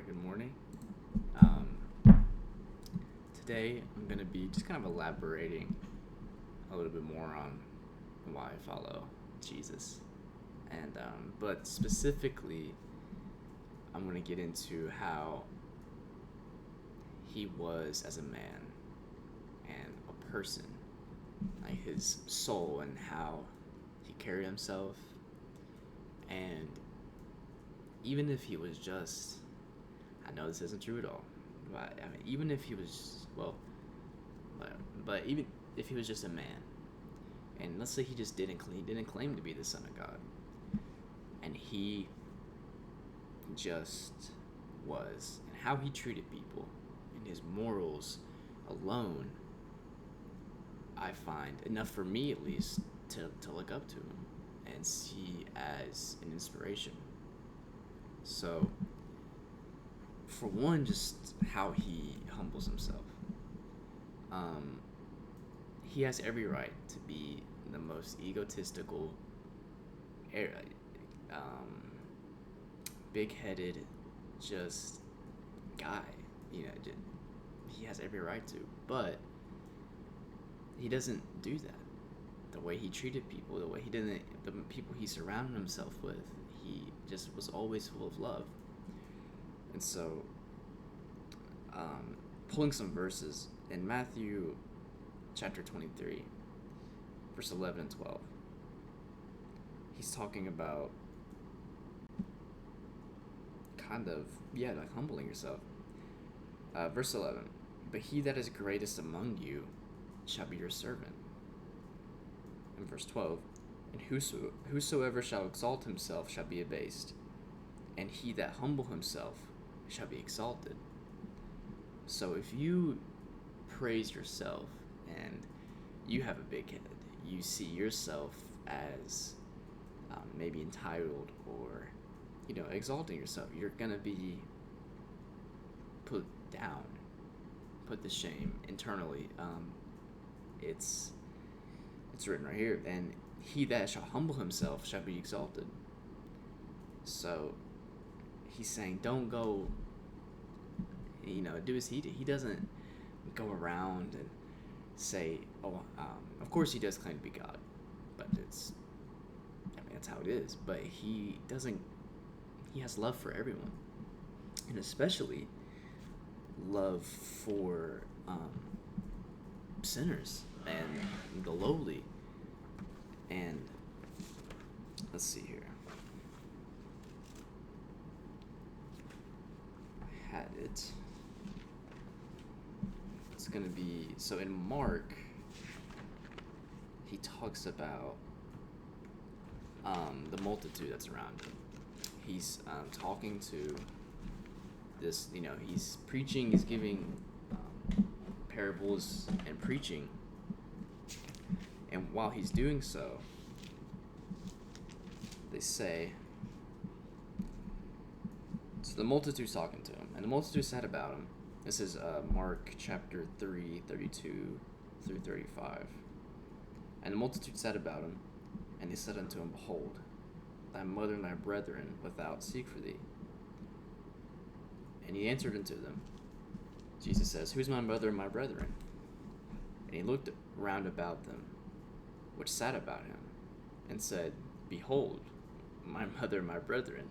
Good morning. Um, Today I'm going to be just kind of elaborating a little bit more on why I follow Jesus. But specifically, I'm going to get into how he was as a man and a person, like his soul and how he carried himself. And even if he was just, I know this isn't true at all, but I mean, even if he was, but, but even if he was just a man, and let's say he didn't claim to be the son of God, and he just was, and how he treated people, and his morals alone, I find enough for me at least to look up to him and see as an inspiration. So, for one, just how he humbles himself. Um, he has every right to be the most egotistical, um, big-headed, just guy. You know, he has every right to, but he doesn't do that. The way he treated people, the people he surrounded himself with, he just was always full of love. And so, pulling some verses in Matthew chapter 23, verse 11 and 12, he's talking about kind of, like humbling yourself. Verse 11, but he that is greatest among you shall be your servant. And verse 12, and whosoever shall exalt himself shall be abased, and he that humble himself shall be exalted. So if you praise yourself and you have a big head, you see yourself as maybe entitled or, exalting yourself, you're going to be put down, put to shame internally. It's written right here, and he that shall humble himself shall be exalted. So he's saying, don't go, do as he did. He doesn't go around and say, of course he does claim to be God, but that's how it is. But he doesn't. He has love for everyone, and especially love for sinners and the lowly. And let's see here. I had it. It's going to be, so in Mark, he talks about the multitude that's around him. He's talking to this, he's preaching, he's giving parables and preaching. And while he's doing so, they say, so the multitude's talking to him, and the multitude said about him. This is Mark chapter 3, 32 through 35. And the multitude said about him, and they said unto him, behold, thy mother and thy brethren without seek for thee. And he answered unto them, Jesus says, who's my mother and my brethren? And he looked round about them, which sat about him, and said, behold, my mother and my brethren.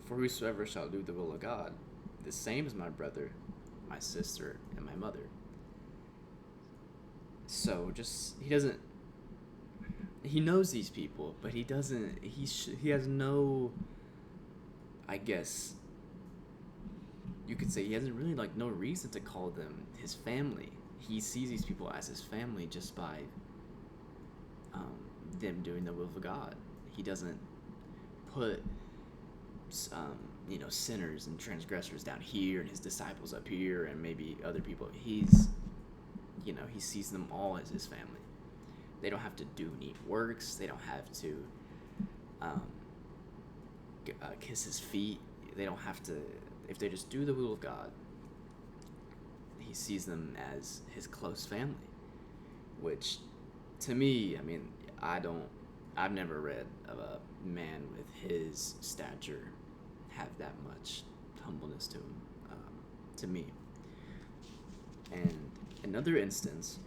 For whosoever shall do the will of God, the same is my brother, my sister, and my mother. So he knows these people, but he has no, I guess you could say, he hasn't really no reason to call them his family. He sees these people as his family just by them doing the will of God. He doesn't put sinners and transgressors down here and his disciples up here and maybe other people. He sees them all as his family. They don't have to do neat works. They don't have to kiss his feet. They don't have to, if they just do the will of God, he sees them as his close family, which to me, I've never read of a man with his stature have that much humbleness to him, to me. And another instance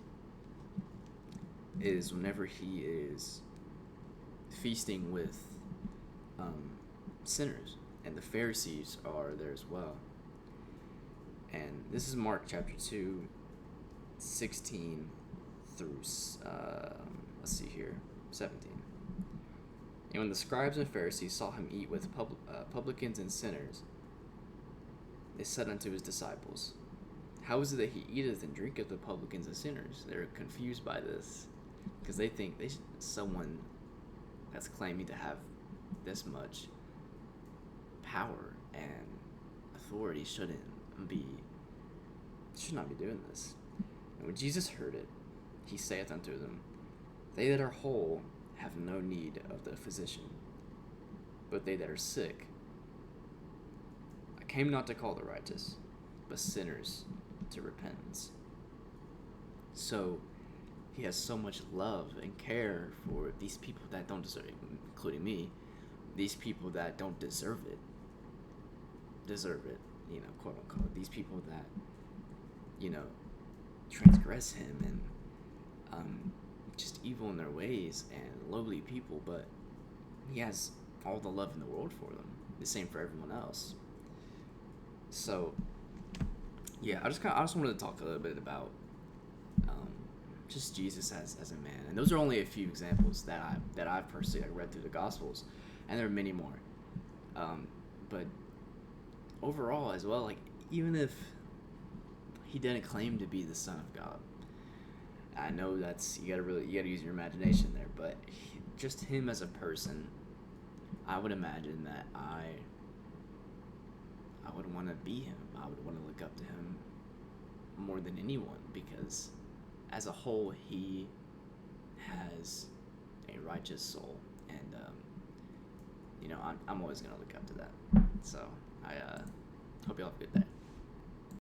is whenever he is feasting with sinners, and the Pharisees are there as well. And this is Mark chapter 2, 16 through, let's see here, 17. And when the scribes and Pharisees saw him eat with publicans and sinners, they said unto his disciples, how is it that he eateth and drinketh with publicans and sinners? They're confused by this, because they think someone that's claiming to have this much power and authority should not be doing this. And when Jesus heard it, he saith unto them, they that are whole have no need of the physician, but they that are sick. I came not to call the righteous, but sinners to repentance. So he has so much love and care for these people that don't deserve it, including me, these people that don't deserve it, quote unquote, these people that, transgress him and just evil in their ways and lowly people, but he has all the love in the world for them, the same for everyone else. So yeah, I just wanted to talk a little bit about just Jesus as a man, and those are only a few examples that I've personally read through the Gospels, and there are many more. But overall, as well, like, even if he didn't claim to be the Son of God, I know that's you gotta use your imagination there, but just him as a person, I would imagine that I would want to be him. I would want to look up to him more than anyone, because as a whole, he has a righteous soul, and I'm always gonna look up to that. So I hope you all have a good day.